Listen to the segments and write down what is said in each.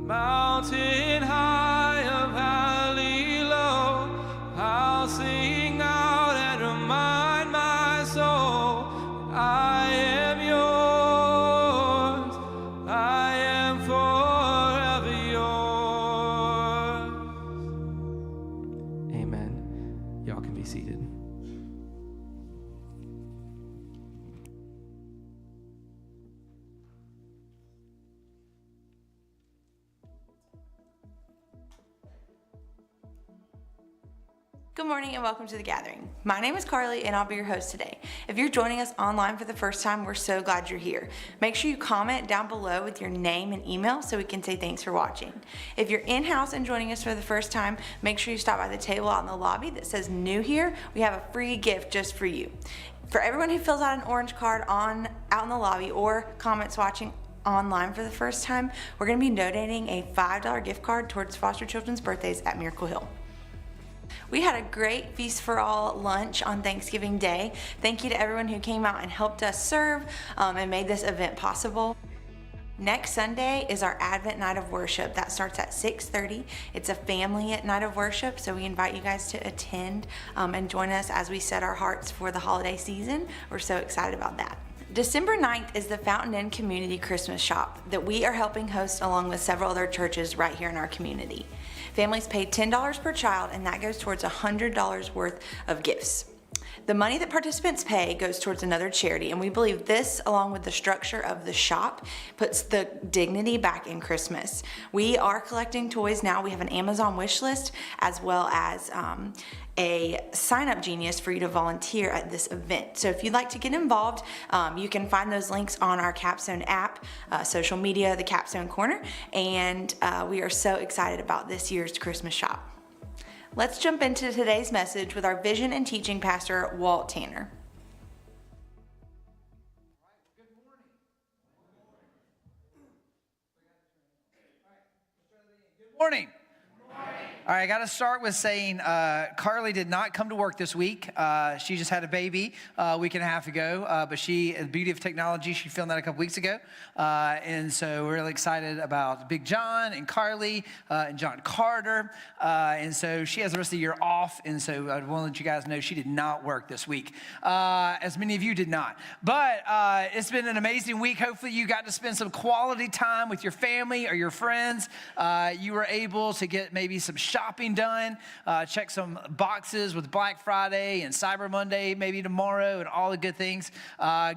Mountain high, a valley low, I'll sing out and remind my soul, I am yours, I am forever yours. Amen. Y'all can be seated. Good morning and welcome to The Gathering. My name is Carly and I'll be your host today. If you're joining us online for the first time, we're so glad you're here. Make sure you comment down below with your name and email so we can say thanks for watching. If you're in-house and joining us for the first time, make sure you stop by the table out in the lobby that says new here. We have a free gift just for you. For everyone who fills out an orange card out in the lobby or comments watching online for the first time, we're going to be donating a $5 gift card towards foster children's birthdays at Miracle Hill. We had a great Feast for All lunch on Thanksgiving Day. Thank you to everyone who came out and helped us serve and made this event possible. Next Sunday is our Advent Night of Worship. That starts at 6:30. It's a family night of worship, so we invite you guys to attend and join us as we set our hearts for the holiday season. We're so excited about that. December 9th is the Fountain Inn Community Christmas Shop that we are helping host along with several other churches right here in our community. Families pay $10 per child and that goes towards $100 worth of gifts. The money that participants pay goes towards another charity, and we believe this, along with the structure of the shop, puts the dignity back in Christmas. We are collecting toys now. We have an Amazon wish list as well as a sign-up genius for you to volunteer at this event. So if you'd like to get involved, you can find those links on our Capstone app, social media, the Capstone Corner, and we are so excited about this year's Christmas shop. Let's jump into today's message with our vision and teaching pastor, Walt Tanner. Good morning. All right, I got to start with saying Carly did not come to work this week. She just had a baby a week and a half ago, but the beauty of technology, she filmed that a couple weeks ago. And so we're really excited about Big John and Carly and John Carter. And so she has the rest of the year off. And so I want to let you guys know she did not work this week, as many of you did not. But it's been an amazing week. Hopefully you got to spend some quality time with your family or your friends. You were able to get maybe some shopping done, check some boxes with Black Friday and Cyber Monday maybe tomorrow and all the good things.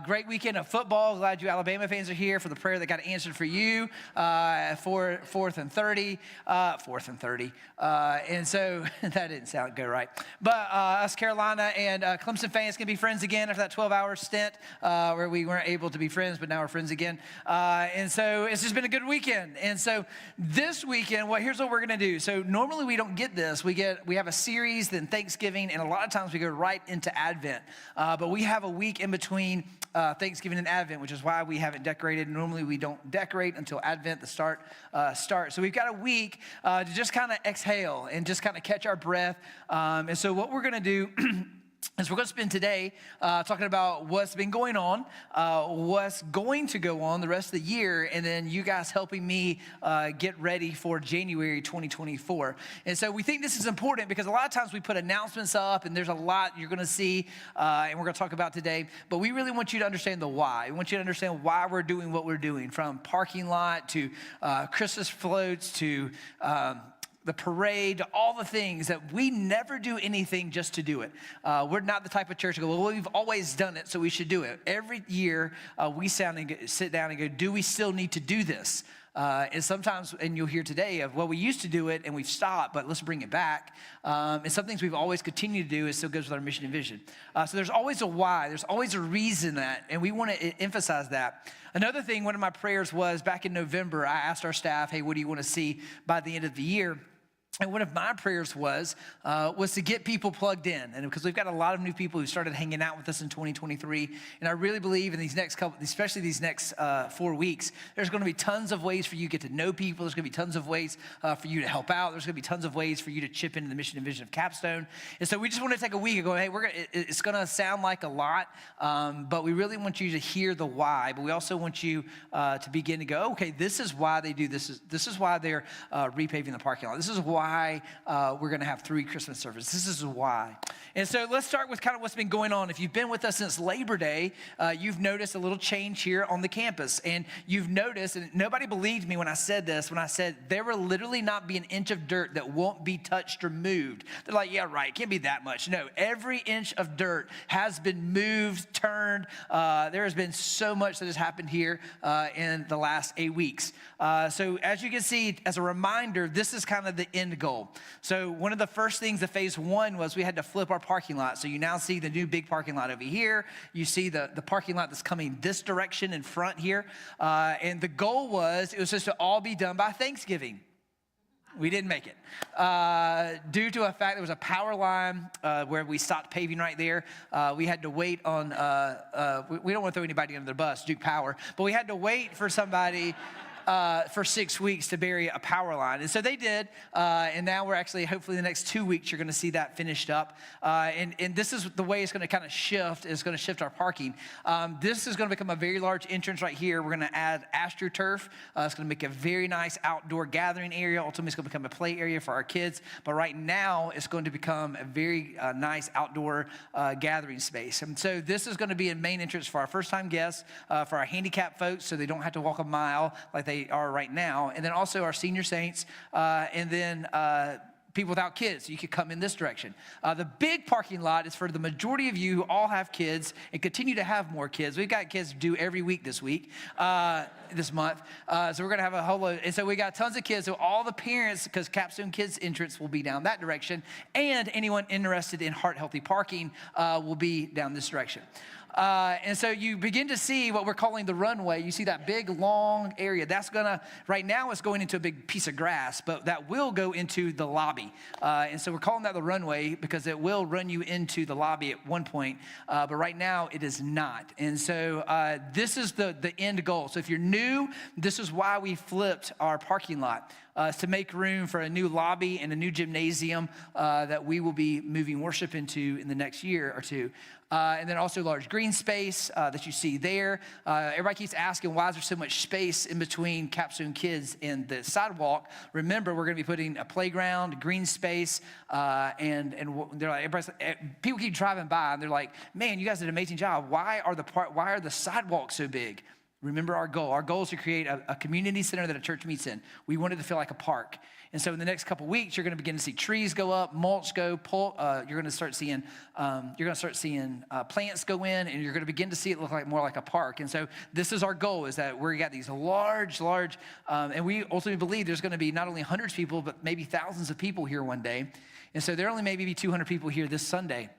Great weekend of football. Glad you Alabama fans are here for the prayer that got answered for you for 4th and 30. And so that didn't sound good, right? But us Carolina and Clemson fans can be friends again after that 12-hour stint where we weren't able to be friends, but now we're friends again. And so it's just been a good weekend. And so this weekend, here's what we're going to do. So normally we don't get this. We have a series, then Thanksgiving, and a lot of times we go right into Advent. But we have a week in between Thanksgiving and Advent, which is why we haven't decorated. Normally we don't decorate until Advent, the start. So we've got a week to just kind of exhale and just kind of catch our breath. And so what we're going to do is we're going to spend today talking about what's been going on, what's going to go on the rest of the year, and then you guys helping me get ready for January 2024. And so we think this is important because a lot of times we put announcements up, and there's a lot you're going to see, and we're going to talk about today. But we really want you to understand the why. We want you to understand why we're doing what we're doing, from parking lot to Christmas floats to the parade, all the things that we never do anything just to do it. We're not the type of church to go, well, we've always done it, so we should do it. Every year, we sit down and go, do we still need to do this? And sometimes, and you'll hear today of, well, we used to do it and we've stopped, but let's bring it back. And some things we've always continued to do, it still goes with our mission and vision. So there's always a why, there's always a reason that, and we want to emphasize that. Another thing, one of my prayers was back in November, I asked our staff, hey, what do you want to see by the end of the year? And one of my prayers was to get people plugged in. And because we've got a lot of new people who started hanging out with us in 2023. And I really believe in these next couple, especially these next 4 weeks, there's going to be tons of ways for you to get to know people. There's going to be tons of ways for you to help out. There's going to be tons of ways for you to chip into the mission and vision of Capstone. And so we just want to take a week and go, hey, it's going to sound like a lot, but we really want you to hear the why. But we also want you to begin to go, okay, this is why they do this. This is why they're repaving the parking lot. This is why we're going to have 3 Christmas services. This is why. And so let's start with kind of what's been going on. If you've been with us since Labor Day, you've noticed a little change here on the campus. And you've noticed, and nobody believed me when I said this, when I said there will literally not be an inch of dirt that won't be touched or moved. They're like, yeah, right, it can't be that much. No, every inch of dirt has been moved, turned. There has been so much that has happened here in the last 8 weeks. So as you can see, as a reminder, this is kind of the end goal. So one of the first things of phase 1 was we had to flip our parking lot. So you now see the new big parking lot over here. You see the parking lot that's coming this direction in front here. And the goal was, it was supposed to all be done by Thanksgiving. We didn't make it. Due to a fact, there was a power line where we stopped paving right there. We had to wait on, we don't want to throw anybody under the bus, Duke Power, but we had to wait for somebody for 6 weeks to bury a power line. And so they did. And now we're actually, hopefully the next 2 weeks, you're going to see that finished up. And this is the way it's going to kind of shift. It's going to shift our parking. This is going to become a very large entrance right here. We're going to add AstroTurf. It's going to make a very nice outdoor gathering area. Ultimately, it's going to become a play area for our kids. But right now, it's going to become a very nice outdoor gathering space. And so this is going to be a main entrance for our first-time guests, for our handicapped folks, so they don't have to walk a mile like they are right now, and then also our senior saints, and then people without kids. So you could come in this direction. The big parking lot is for the majority of you who all have kids and continue to have more kids. We've got kids due every week this month. So we're going to have a whole load. And so we got tons of kids. So all the parents, because Capstone Kids entrance will be down that direction, and anyone interested in heart healthy parking will be down this direction. And so you begin to see what we're calling the runway. You see that big, long area. That's right now it's going into a big piece of grass, but that will go into the lobby. And so we're calling that the runway because it will run you into the lobby at one point. But right now it is not. And so this is the end goal. So if you're new, this is why we flipped our parking lot. To make room for a new lobby and a new gymnasium that we will be moving worship into in the next year or two. And then also large green space that you see there. Everybody keeps asking, why is there so much space in between Capstone Kids and the sidewalk? Remember, we're going to be putting a playground, green space, and they're like, people keep driving by and they're like, man, you guys did an amazing job. Why are the sidewalks so big? Remember our goal. Our goal is to create a community center that a church meets in. We want it to feel like a park. And so in the next couple weeks, you're going to begin to see trees go up, mulch go, you're going to start seeing plants go in, and you're going to begin to see it look like more like a park. And so this is our goal: is that we got these large, and we ultimately believe there's going to be not only hundreds of people, but maybe thousands of people here one day. And so there only maybe be 200 people here this Sunday.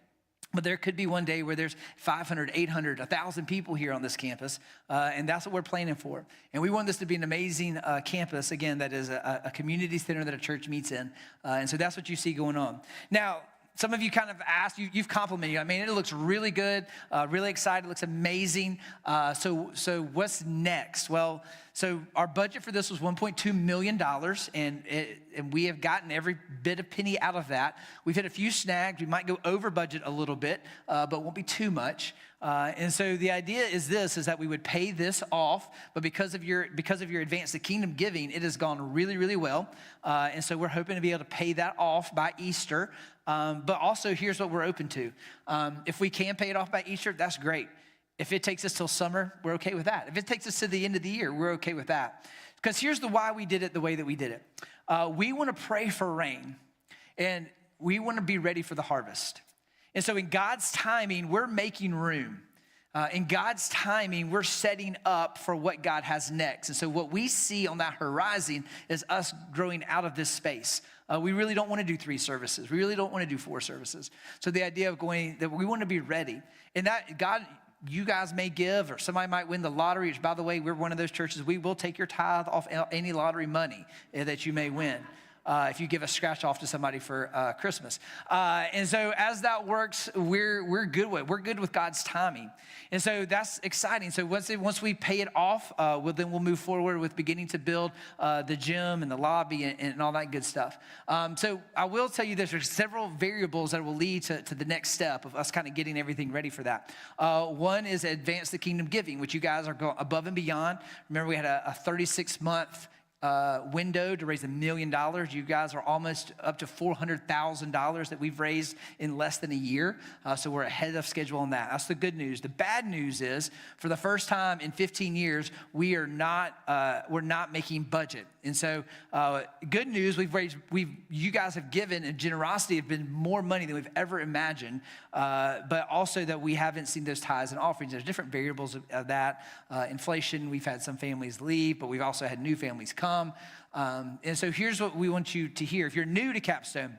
But there could be one day where there's 500, 800, 1,000 people here on this campus, and that's what we're planning for. And we want this to be an amazing campus, again, that is a community center that a church meets in. And so that's what you see going on. Now, some of you kind of asked, you've complimented. I mean, it looks really good, really excited. It looks amazing. So what's next? Well, so our budget for this was $1.2 million, and we have gotten every bit of penny out of that. We've hit a few snags. We might go over budget a little bit, but won't be too much. And so the idea is that we would pay this off, but because of your advance to kingdom giving, it has gone really, really well. And so we're hoping to be able to pay that off by Easter. But also, here's what we're open to. If we can pay it off by Easter, that's great. If it takes us till summer, we're okay with that. If it takes us to the end of the year, we're okay with that. Because here's why we did it the way that we did it. We want to pray for rain, and we want to be ready for the harvest. And so in God's timing, we're making room. In God's timing, we're setting up for what God has next. And so what we see on that horizon is us growing out of this space. We really don't want to do 3 services. We really don't want to do 4 services. So the idea of that we want to be ready. And that God, you guys may give, or somebody might win the lottery, which, by the way, we're one of those churches. We will take your tithe off any lottery money that you may win. if you give a scratch off to somebody for Christmas. And so as that works, we're good with it. We're good with God's timing. And so that's exciting. So once we pay it off, we'll move forward with beginning to build the gym and the lobby and all that good stuff. So I will tell you this, there's several variables that will lead to the next step of us kind of getting everything ready for that. One is advance the kingdom giving, which you guys are going above and beyond. Remember, we had a 36-month window to raise $1 million. You guys are almost up to $400,000 that we've raised in less than a year. So we're ahead of schedule on that. That's the good news. The bad news is, for the first time in 15 years, we're not making budget. And so, good news, you guys have given, and generosity have been more money than we've ever imagined. But also that we haven't seen those tithes and offerings. There's different variables of that. Inflation, we've had some families leave, but we've also had new families come. And so here's what we want you to hear. If you're new to Capstone,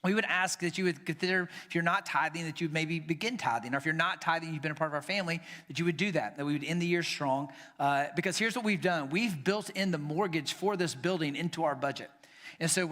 we would ask that you would consider, if you're not tithing, that you would maybe begin tithing. Or if you're not tithing, you've been a part of our family, that you would do that we would end the year strong. Because here's what we've done. We've built in the mortgage for this building into our budget. And so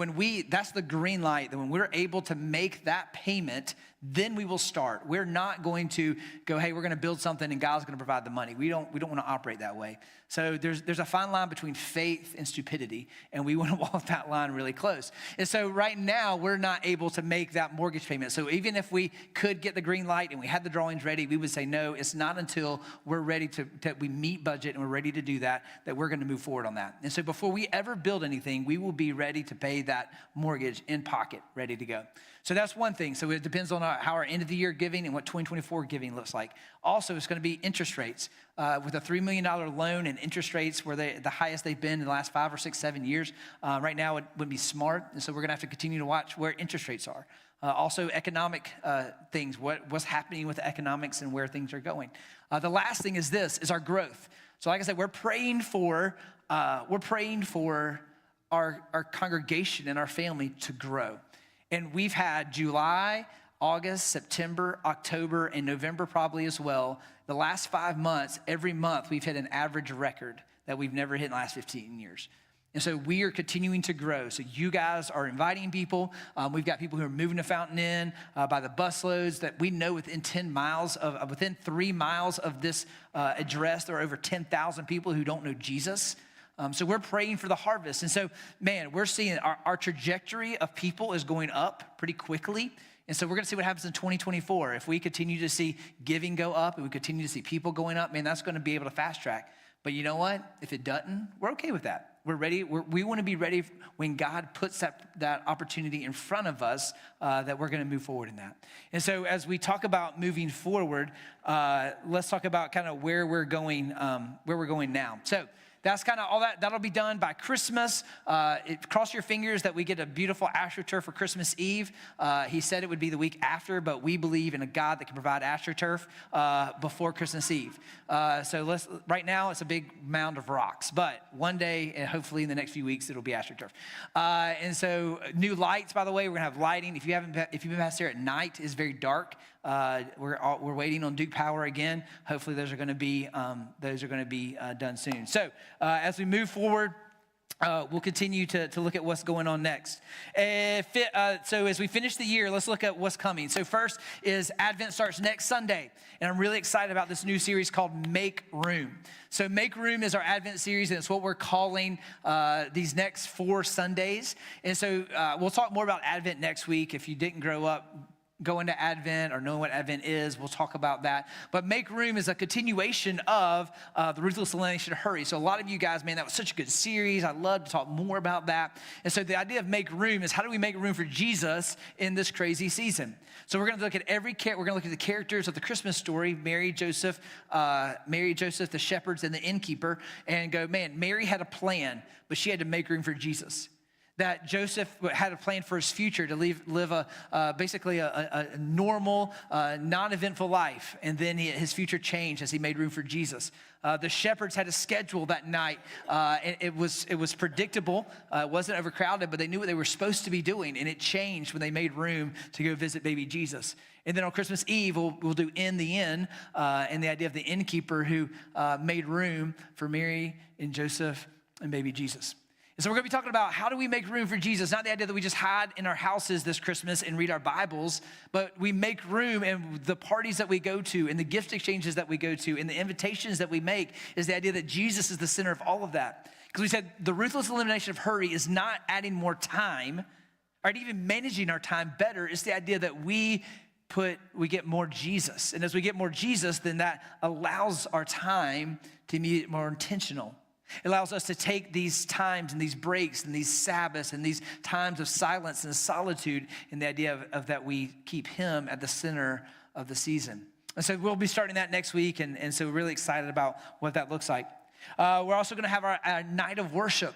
that's the green light, that when we're able to make that payment, then we will start. We're not going to go, hey, we're going to build something and God's going to provide the money. We don't want to operate that way. So there's a fine line between faith and stupidity, and we want to walk that line really close. And so right now, we're not able to make that mortgage payment. So even if we could get the green light and we had the drawings ready, we would say, no, it's not until we're ready that we meet budget and we're ready to do that we're going to move forward on that. And so before we ever build anything, we will be ready to pay that mortgage in pocket, ready to go. So that's one thing. So it depends on how our end of the year giving and what 2024 giving looks like. Also, it's going to be interest rates. With a $3 million loan and interest rates where the highest they've been in the last 5 or 6, 7 years, right now it would be smart. And so we're going to have to continue to watch where interest rates are. Also economic things, what's happening with the economics and where things are going. The last thing is our growth. So like I said, we're praying for our congregation and our family to grow. And we've had July, August, September, October, and November probably as well. The last 5 months, every month, we've hit an average record that we've never hit in the last 15 years. And so we are continuing to grow. So you guys are inviting people. We've got people who are moving to Fountain Inn by the busloads that we know within 3 miles of this address, there are over 10,000 people who don't know Jesus. So we're praying for the harvest. And so, man, we're seeing our trajectory of people is going up pretty quickly. And so we're going to see what happens in 2024. If we continue to see giving go up and we continue to see people going up, man, that's going to be able to fast track. But you know what? If it doesn't, we're okay with that. We're ready. We want to be ready when God puts that opportunity in front of us, that we're going to move forward in that. And so as we talk about moving forward, let's talk about kind of where we're going now. So that's kind of all that'll be done by Christmas. Cross your fingers that we get a beautiful AstroTurf for Christmas Eve. He said it would be the week after, but we believe in a God that can provide AstroTurf before Christmas Eve. So right now it's a big mound of rocks, but one day, and hopefully in the next few weeks, it'll be AstroTurf. And so new lights, by the way, we're gonna have lighting. If you've been past here at night, it's very dark. We're waiting on Duke Power again. Hopefully those are going to be done soon. So as we move forward, we'll continue to look at what's going on next. So as we finish the year, let's look at what's coming. So first is Advent starts next Sunday, and I'm really excited about this new series called Make Room. So Make Room is our Advent series, and it's what we're calling these next 4 Sundays. And so we'll talk more about Advent next week. If you didn't grow up going to Advent or knowing what Advent is, we'll talk about that. But Make Room is a continuation of the Ruthless Elimination Hurry. So a lot of you guys, man, that was such a good series. I'd love to talk more about that. And so the idea of Make Room is, how do we make room for Jesus in this crazy season? So we're going to look at we're going to look at the characters of the Christmas story, Mary, Joseph, the shepherds, and the innkeeper, and go, man, Mary had a plan, but she had to make room for Jesus. That Joseph had a plan for his future to live basically a normal, non-eventful life. And then his future changed as he made room for Jesus. The shepherds had a schedule that night. And it was predictable. It wasn't overcrowded, but they knew what they were supposed to be doing. And it changed when they made room to go visit baby Jesus. And then on Christmas Eve, we'll do In the Inn, and the idea of the innkeeper who made room for Mary and Joseph and baby Jesus. And so we're going to be talking about how do we make room for Jesus, not the idea that we just hide in our houses this Christmas and read our Bibles, but we make room, and the parties that we go to and the gift exchanges that we go to and the invitations that we make is the idea that Jesus is the center of all of that. Because we said the ruthless elimination of hurry is not adding more time or even managing our time better. It's the idea that we get more Jesus. And as we get more Jesus, then that allows our time to be more intentional. It allows us to take these times and these breaks and these Sabbaths and these times of silence and solitude in the idea of that we keep him at the center of the season. And so we'll be starting that next week, and so we're really excited about what that looks like. We're also going to have our night of worship.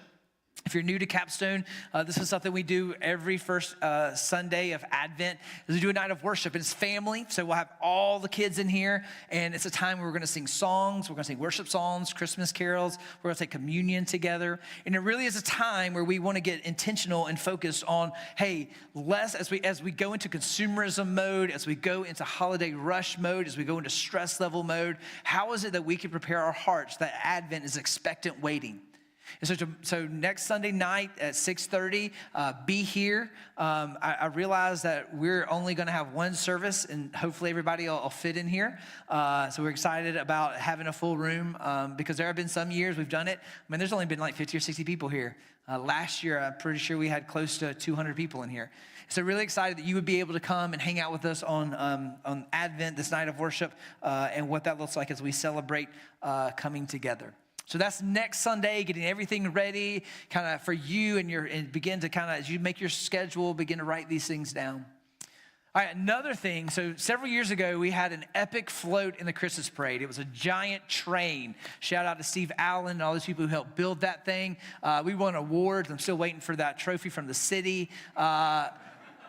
If you're new to Capstone, this is something we do every first Sunday of Advent. We do a night of worship, and it's family. So we'll have all the kids in here, and it's a time where we're going to sing songs. We're going to sing worship songs, Christmas carols. We're going to take communion together, and it really is a time where we want to get intentional and focused on, hey, less as we go into consumerism mode, as we go into holiday rush mode, as we go into stress level mode. How is it that we can prepare our hearts that Advent is expectant waiting? And so next Sunday night at 6:30, be here. I realize that we're only going to have one service, and hopefully everybody will fit in here. So we're excited about having a full room because there have been some years we've done it. I mean, there's only been like 50 or 60 people here. Last year, I'm pretty sure we had close to 200 people in here. So really excited that you would be able to come and hang out with us on Advent, this night of worship, and what that looks like as we celebrate coming together. So that's next Sunday, getting everything ready kind of for you and begin to kind of, as you make your schedule, begin to write these things down. All right, another thing. So several years ago, we had an epic float in the Christmas parade. It was a giant train. Shout out to Steve Allen and all those people who helped build that thing. We won awards. I'm still waiting for that trophy from the city.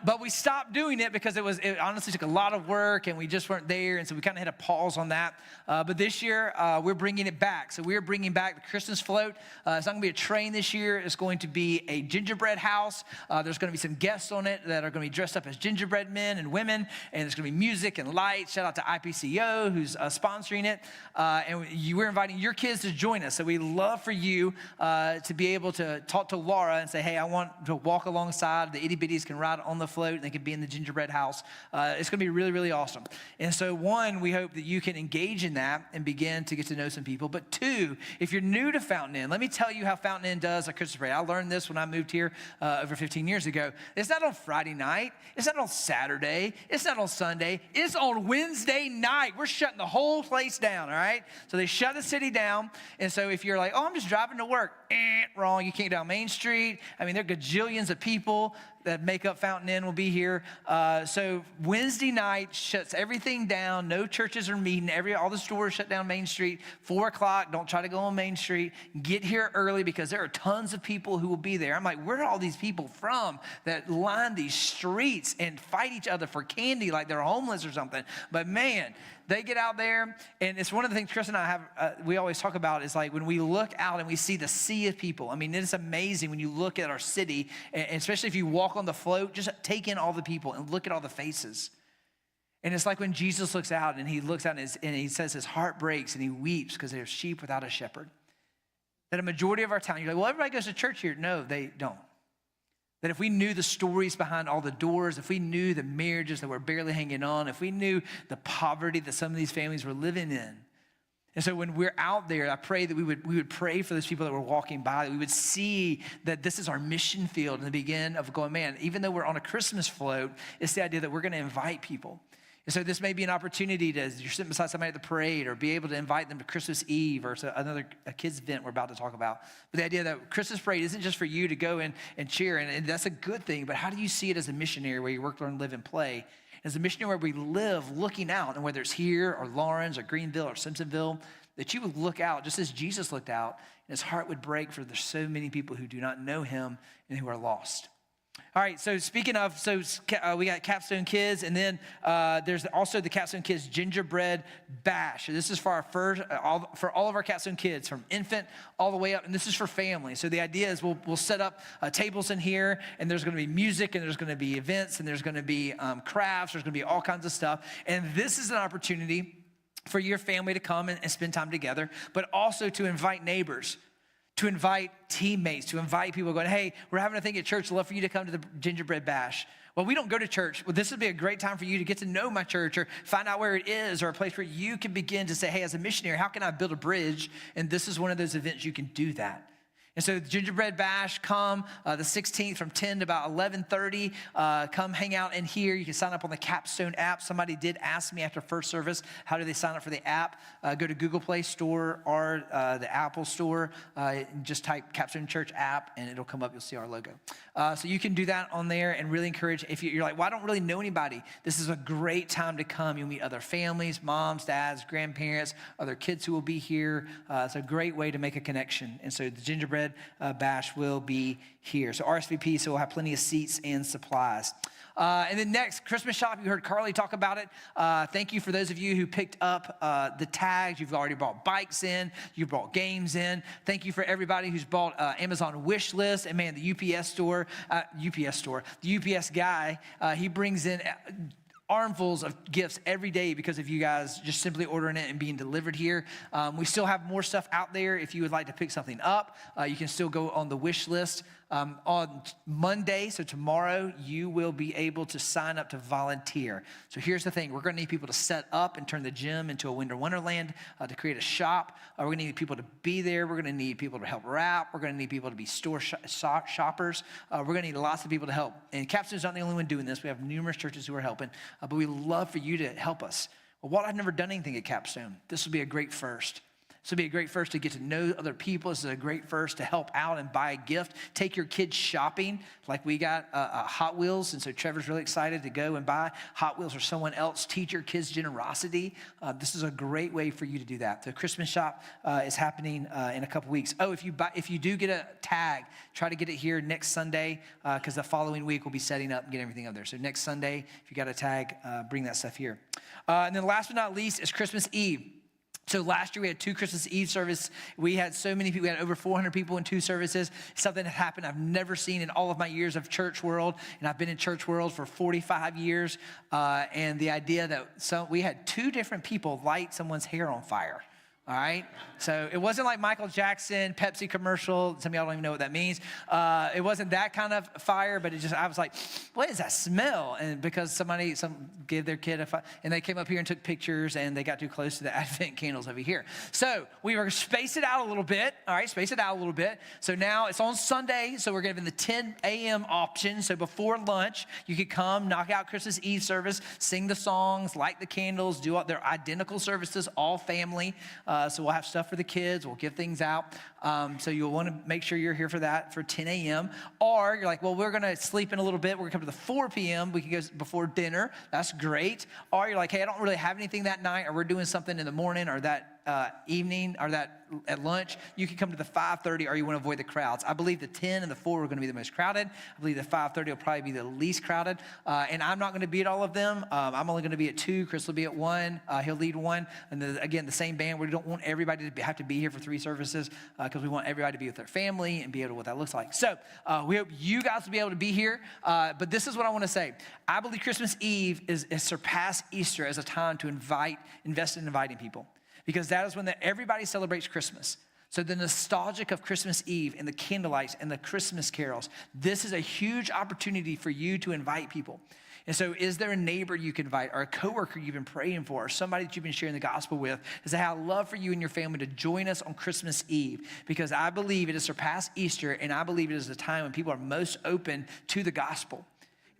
But we stopped doing it because it honestly took a lot of work and we just weren't there. And so we kind of hit a pause on that. But this year, we're bringing it back. So we're bringing back the Christmas float. It's not going to be a train this year. It's going to be a gingerbread house. There's going to be some guests on it that are going to be dressed up as gingerbread men and women. And there's going to be music and lights. Shout out to IPCO who's sponsoring it. And we're inviting your kids to join us. So we love for you to be able to talk to Laura and say, hey, I want to walk alongside. The itty bitties can ride on the float and they can be in the gingerbread house. It's going to be really, really awesome. And so one, we hope that you can engage in that and begin to get to know some people. But two, if you're new to Fountain Inn, let me tell you how Fountain Inn does a Christmas parade. I learned this when I moved here over 15 years ago. It's not on Friday night. It's not on Saturday. It's not on Sunday. It's on Wednesday night. We're shutting the whole place down, all right? So they shut the city down. And so if you're like, oh, I'm just driving to work, wrong. You can't go down Main Street. I mean, there are gajillions of people that make up Fountain Inn will be here. So Wednesday night shuts everything down. No churches are meeting. All the stores shut down Main Street. 4 o'clock. Don't try to go on Main Street. Get here early because there are tons of people who will be there. I'm like, where are all these people from that line these streets and fight each other for candy like they're homeless or something? But man, they get out there, and it's one of the things Chris and I have, we always talk about is like when we look out and we see the sea of people. I mean, it's amazing when you look at our city, and especially if you walk on the float, just take in all the people and look at all the faces. And it's like when Jesus looks out and he looks out and he says his heart breaks and he weeps because there's sheep without a shepherd. That a majority of our town, you're like, well, everybody goes to church here. No, they don't. That if we knew the stories behind all the doors, if we knew the marriages that were barely hanging on, if we knew the poverty that some of these families were living in. And so when we're out there, I pray that we would pray for those people that were walking by, that we would see that this is our mission field and the begin of going, man, even though we're on a Christmas float, it's the idea that we're going to invite people. And so this may be an opportunity to, you're sitting beside somebody at the parade or be able to invite them to Christmas Eve or to a kids event we're about to talk about. But the idea that Christmas parade isn't just for you to go and cheer, and that's a good thing, but how do you see it as a missionary where you work, learn, live, and play? As a missionary where we live looking out, and whether it's here or Lawrence or Greenville or Simpsonville, that you would look out just as Jesus looked out, and his heart would break for there's so many people who do not know him and who are lost. All right, so speaking of, we got Capstone Kids, and then there's also the Capstone Kids Gingerbread Bash. So this is for for all of our Capstone Kids, from infant all the way up, and this is for families. So the idea is we'll set up tables in here, and there's going to be music, and there's going to be events, and there's going to be crafts, there's going to be all kinds of stuff. And this is an opportunity for your family to come and spend time together, but also to invite neighbors. to invite teammates, to invite people going, hey, we're having a thing at church. I'd love for you to come to the gingerbread bash. Well, we don't go to church. Well, this would be a great time for you to get to know my church or find out where it is or a place where you can begin to say, hey, as a missionary, how can I build a bridge? And this is one of those events you can do that. And so the Gingerbread Bash, come the 16th from 10 to about 11:30. Come hang out in here. You can sign up on the Capstone app. Somebody did ask me after first service, how do they sign up for the app? Go to Google Play Store or the Apple Store. Just type Capstone Church app, and it'll come up. You'll see our logo. So you can do that on there and really encourage, if you're like, well, I don't really know anybody, this is a great time to come. You'll meet other families, moms, dads, grandparents, other kids who will be here. It's a great way to make a connection. And so the Gingerbread Bash will be here. So RSVP, so we'll have plenty of seats and supplies. And then next, Christmas shop. You heard Carly talk about it. Thank you for those of you who picked up the tags. You've already brought bikes in. You've brought games in. Thank you for everybody who's bought Amazon wish list. And man, the UPS guy, he brings in armfuls of gifts every day because of you guys just simply ordering it and being delivered here. We still have more stuff out there. If you would like to pick something up, you can still go on the wish list. On Monday, so tomorrow, you will be able to sign up to volunteer. So here's the thing. We're going to need people to set up and turn the gym into a winter wonderland, to create a shop. We're going to need people to be there. We're going to need people to help wrap. We're going to need people to be store shoppers. We're going to need lots of people to help. And Capstone's not the only one doing this. We have numerous churches who are helping, but we love for you to help us. Well, Walt, I've never done anything at Capstone. This will be a great first. This will be a great first to get to know other people. This is a great first to help out and buy a gift. Take your kids shopping, like we got Hot Wheels, and so Trevor's really excited to go and buy Hot Wheels for someone else. Teach your kids generosity. This is a great way for you to do that. The Christmas shop is happening in a couple weeks. Oh, if you do get a tag, try to get it here next Sunday, because the following week we'll be setting up and getting everything up there. So next Sunday, if you got a tag, bring that stuff here. And then last but not least is Christmas Eve. So last year we had 2 Christmas Eve services. We had so many people. We had over 400 people in 2 services. Something that happened I've never seen in all of my years of church world. And I've been in church world for 45 years. And the idea that we had 2 different people light someone's hair on fire. All right, so it wasn't like Michael Jackson, Pepsi commercial. Some of y'all don't even know what that means. It wasn't that kind of fire, but I was like, what is that smell? And because some gave their kid a fire, and they came up here and took pictures, and they got too close to the Advent candles over here. So we were space it out a little bit. All right, space it out a little bit. So now it's on Sunday, so we're giving the 10 a.m. option. So before lunch, you could come, knock out Christmas Eve service, sing the songs, light the candles, do all their identical services, all family. So we'll have stuff for the kids. We'll give things out. So you'll want to make sure you're here for that for 10 a.m. Or you're like, well, we're going to sleep in a little bit. We're going to come to the 4 p.m. We can go before dinner. That's great. Or you're like, hey, I don't really have anything that night, or we're doing something in the morning or that evening or that at lunch. You can come to the 5:30, or you want to avoid the crowds. I believe the 10 and the 4 are going to be the most crowded. I believe the 5:30 will probably be the least crowded. And I'm not going to be at all of them. I'm only going to be at 2. Chris will be at 1. He'll lead 1. And then, again, the same band. We don't want everybody to have to be here for 3 services because we want everybody to be with their family and be able to what that looks like. So we hope you guys will be able to be here. But this is what I want to say. I believe Christmas Eve is surpassed Easter as a time to invest in inviting people. Because that is when everybody celebrates Christmas. So the nostalgic of Christmas Eve and the candlelights and the Christmas carols, this is a huge opportunity for you to invite people. And so is there a neighbor you can invite, or a coworker you've been praying for, or somebody that you've been sharing the gospel with? And say, hey, I'd love for you and your family to join us on Christmas Eve, because I believe it has surpassed Easter, and I believe it is a time when people are most open to the gospel.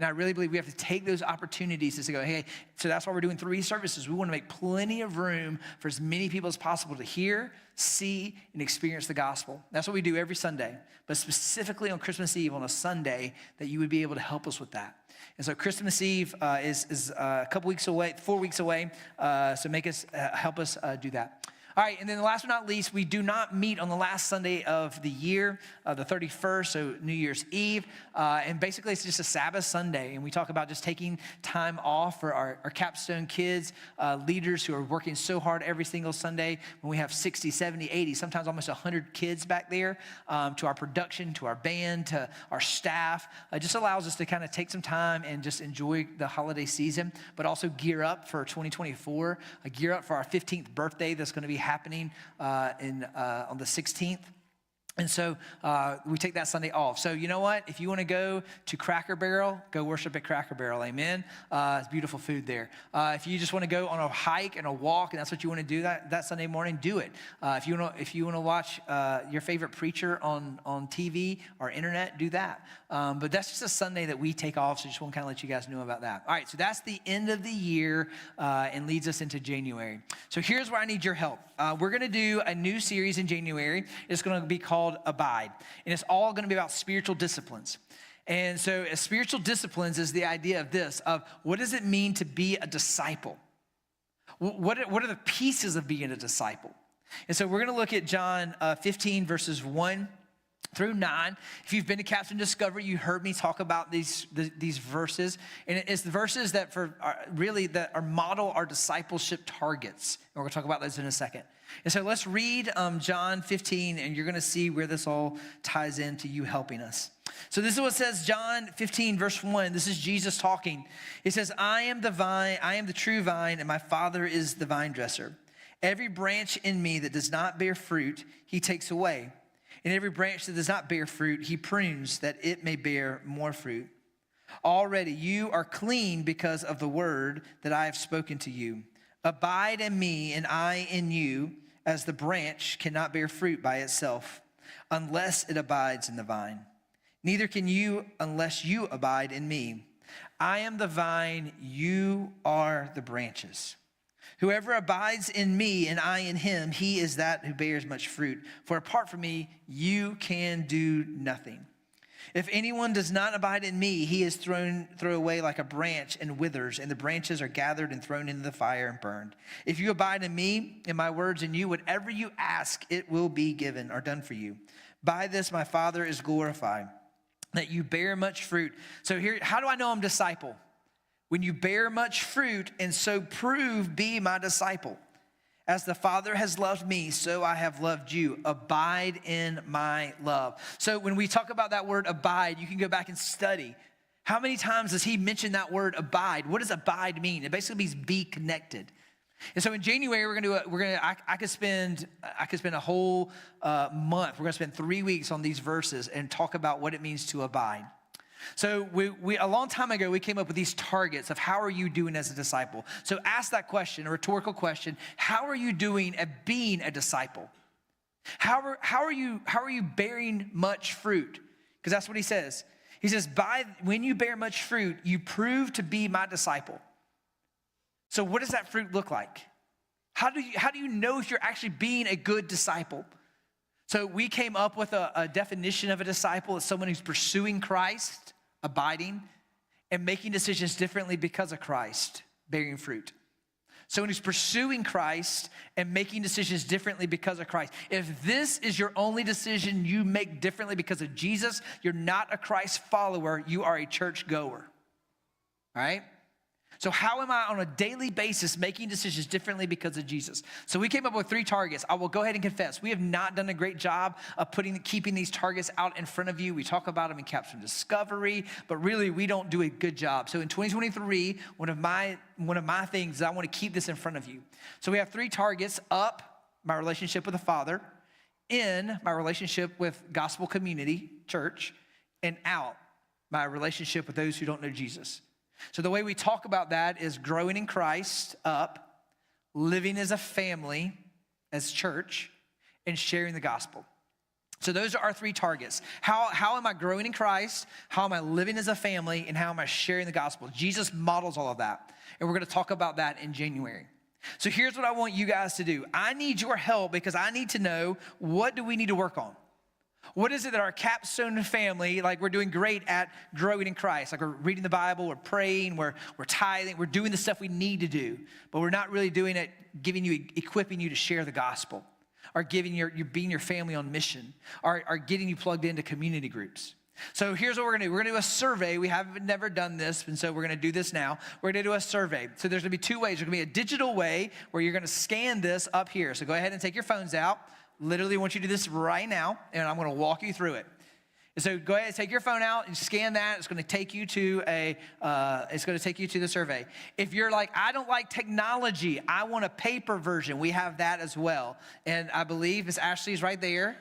And I really believe we have to take those opportunities to go, hey, so that's why we're doing 3 services. We want to make plenty of room for as many people as possible to hear, see, and experience the gospel. That's what we do every Sunday, but specifically on Christmas Eve on a Sunday, that you would be able to help us with that. And so Christmas Eve is a couple weeks away, 4 weeks away, so help us do that. All right, and then last but not least, we do not meet on the last Sunday of the year, the 31st, so New Year's Eve. And basically, it's just a Sabbath Sunday. And we talk about just taking time off for our Capstone kids, leaders who are working so hard every single Sunday. When we have 60, 70, 80, sometimes almost 100 kids back there, to our production, to our band, to our staff. It just allows us to kind of take some time and just enjoy the holiday season, but also gear up for 2024, gear up for our 15th birthday that's going to be happening on the 16th. And so we take that Sunday off. So you know what? If you want to go to Cracker Barrel, go worship at Cracker Barrel. Amen. It's beautiful food there. If you just want to go on a hike and a walk, and that's what you want to do that Sunday morning, do it. If you want to watch your favorite preacher on TV or internet, do that. But that's just a Sunday that we take off. So just want to kind of let you guys know about that. All right. So that's the end of the year and leads us into January. So here's where I need your help. We're going to do a new series in January. It's going to be called Abide. And it's all going to be about spiritual disciplines. And so spiritual disciplines is the idea of this, of what does it mean to be a disciple? What are the pieces of being a disciple? And so we're going to look at John 15, verses 1 through 9. If you've been to Captain Discovery, you heard me talk about these verses. And it's the verses that that are model our discipleship targets. And we're going to talk about those in a second. And so let's read John 15, and you're going to see where this all ties into you helping us. So this is what it says, John 15, verse 1. This is Jesus talking. He says, I am the vine, I am the true vine, and my Father is the vine dresser. Every branch in me that does not bear fruit, he takes away. And every branch that does not bear fruit, he prunes that it may bear more fruit. Already you are clean because of the word that I have spoken to you. Abide in me and I in you, as the branch cannot bear fruit by itself, unless it abides in the vine. Neither can you unless you abide in me. I am the vine, you are the branches. Whoever abides in me and I in him, he is that who bears much fruit. For apart from me, you can do nothing. If anyone does not abide in me, he is thrown away like a branch and withers, and the branches are gathered and thrown into the fire and burned. If you abide in me and my words in you, whatever you ask, it will be given or done for you. By this my Father is glorified, that you bear much fruit. So here, how do I know I'm a disciple? When you bear much fruit, and so prove, be my disciple. As the Father has loved me, so I have loved you. Abide in my love. So when we talk about that word abide, you can go back and study. How many times does he mention that word abide? What does abide mean? It basically means be connected. And so in January, I could spend a whole month. We're gonna spend 3 weeks on these verses and talk about what it means to abide. So we a long time ago, we came up with these targets of how are you doing as a disciple? So ask that question, a rhetorical question. How are you doing at being a disciple? How are you bearing much fruit? Because that's what he says. He says, when you bear much fruit, you prove to be my disciple. So what does that fruit look like? How do you know if you're actually being a good disciple? So we came up with a definition of a disciple as someone who's pursuing Christ, abiding, and making decisions differently because of Christ, bearing fruit. Someone who's pursuing Christ and making decisions differently because of Christ. If this is your only decision you make differently because of Jesus, you're not a Christ follower, you are a church goer. All right? So how am I on a daily basis making decisions differently because of Jesus? So we came up with 3 targets. I will go ahead and confess, we have not done a great job of keeping these targets out in front of you. We talk about them in Captain Discovery, but really we don't do a good job. So in 2023, one of my things is I want to keep this in front of you. So we have 3 targets: up, my relationship with the Father; in, my relationship with Gospel Community Church; and out, my relationship with those who don't know Jesus. So the way we talk about that is growing in Christ, up, living as a family, as church, and sharing the gospel. So those are our 3 targets. How am I growing in Christ? How am I living as a family? And how am I sharing the gospel? Jesus models all of that. And we're going to talk about that in January. So here's what I want you guys to do. I need your help because I need to know, what do we need to work on? What is it that our Capstone family, like, we're doing great at growing in Christ? Like, we're reading the Bible, we're praying, we're tithing, we're doing the stuff we need to do, but we're not really doing it, equipping you to share the gospel, or being your family on mission, or getting you plugged into community groups. So here's what we're gonna do. We're gonna do a survey. We have never done this, and so we're gonna do this now. We're gonna do a survey. So there's gonna be 2 ways. There's gonna be a digital way where you're gonna scan this up here. So go ahead and take your phones out. Literally want you to do this right now, and I'm going to walk you through it. And so go ahead and take your phone out and scan that. It's going to take you to the survey. If you're like, I don't like technology, I want a paper version, we have that as well. And I believe Miss Ashley's right there.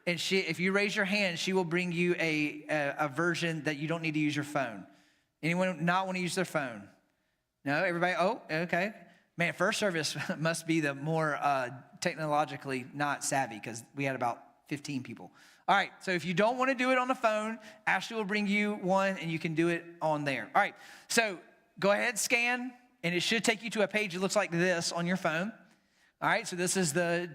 and if you raise your hand, she will bring you a version that you don't need to use your phone. Anyone not want to use their phone? No, everybody, oh, okay. Man, first service must be the more technologically not savvy because we had about 15 people. All right, so if you don't want to do it on the phone, Ashley will bring you one and you can do it on there. All right, so go ahead, scan, and it should take you to a page that looks like this on your phone. All right, so this is the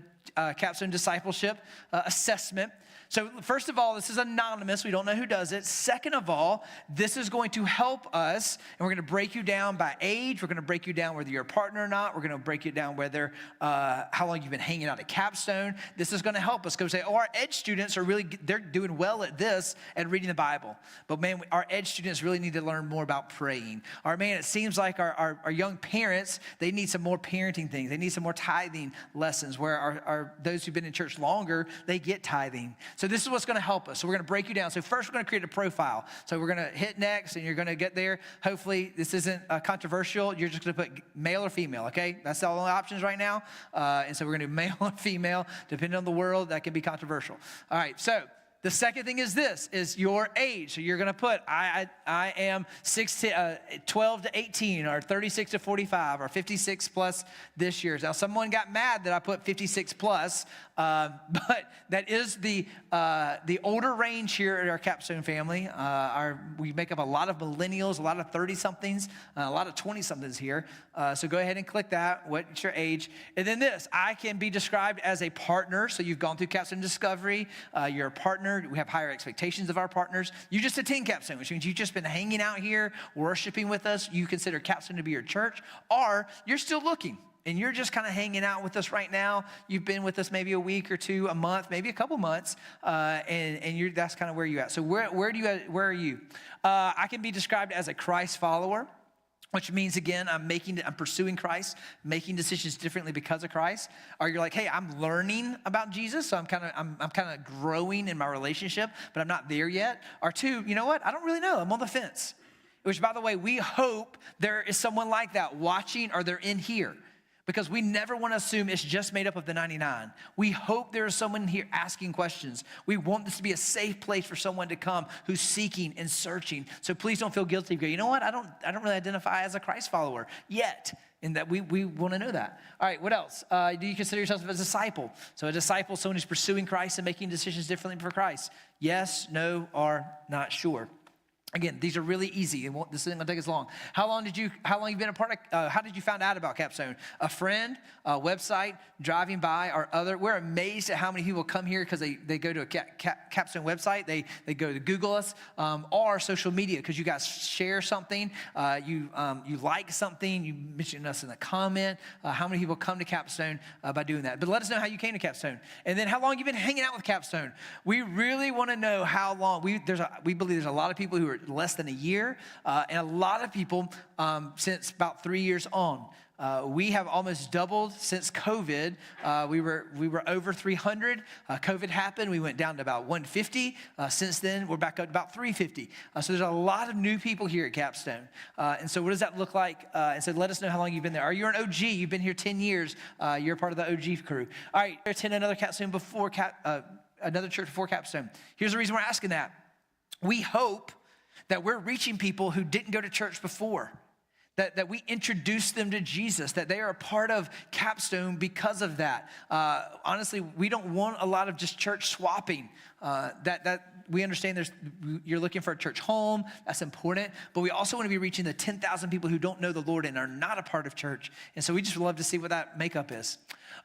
Capstone Discipleship Assessment. So first of all, this is anonymous. We don't know who does it. Second of all, this is going to help us, and we're going to break you down by age. We're going to break you down whether you're a partner or not. We're going to break you down whether how long you've been hanging out at Capstone. This is going to help us go say, oh, our Edge students they're doing well at this, at reading the Bible. But man, our Edge students really need to learn more about praying. Or man, it seems like our young parents, they need some more parenting things. They need some more tithing lessons where our those who've been in church longer, they get tithing. So this is what's going to help us. So we're going to break you down. So first, we're going to create a profile. So we're going to hit next, and you're going to get there. Hopefully, this isn't controversial. You're just going to put male or female, okay? That's the only options right now. And so we're going to do male or female. Depending on the world, that can be controversial. All right, so the second thing is this, is your age. So you're going to put, I am 12 to 18, or 36 to 45, or 56 plus this year. Now, someone got mad that I put 56 plus, but that is the older range here at our Capstone family. We make up a lot of millennials, a lot of 30-somethings, a lot of 20-somethings here. So go ahead and click that. What's your age? And then this, I can be described as a partner. So you've gone through Capstone Discovery. You're a partner. We have higher expectations of our partners. You just attend Capstone, which means you've just been hanging out here, worshiping with us. You consider Capstone to be your church, or you're still looking. And you're just kind of hanging out with us right now. You've been with us maybe a week or two, a month, maybe a couple months, and that's kind of where you're at. So where are you? I can be described as a Christ follower, which means, again, I'm pursuing Christ, making decisions differently because of Christ. Or you're like, hey, I'm learning about Jesus, so I'm kind of growing in my relationship, but I'm not there yet. Or two, you know what? I don't really know. I'm on the fence. Which, by the way, we hope there is someone like that watching, or they're in here. Because we never want to assume it's just made up of the 99. We hope there is someone here asking questions. We want this to be a safe place for someone to come who's seeking and searching. So please don't feel guilty. Go, you know what? I don't really identify as a Christ follower yet. And that we want to know that. All right, what else? Do you consider yourself a disciple? So a disciple, someone who's pursuing Christ and making decisions differently for Christ. Yes, no, or not sure. Again, these are really easy. This isn't going to take as long. How long you been a part of? How did you find out about Capstone? A friend, a website, driving by, or other. We're amazed at how many people come here because they go to a Capstone website. They go to Google us, or social media because you guys share something. You like something. You mention us in a comment. How many people come to Capstone by doing that? But let us know how you came to Capstone, and then how long you've been hanging out with Capstone. We really want to know how long. We believe there's a lot of people who are less than a year, and a lot of people since about 3 years on. We have almost doubled since COVID. We were over 300. COVID happened. We went down to about 150. Since then, we're back up to about 350. So there's a lot of new people here at Capstone. And so what does that look like? And so let us know how long you've been there. Are you an OG? You've been here 10 years. You're part of the OG crew. All right, attend another Capstone before another church before Capstone. Here's the reason we're asking that. We hope that we're reaching people who didn't go to church before, that we introduce them to Jesus, that they are a part of Capstone because of that. Honestly, we don't want a lot of just church swapping. That we understand you're looking for a church home. That's important. But we also want to be reaching the 10,000 people who don't know the Lord and are not a part of church. And so we just would love to see what that makeup is.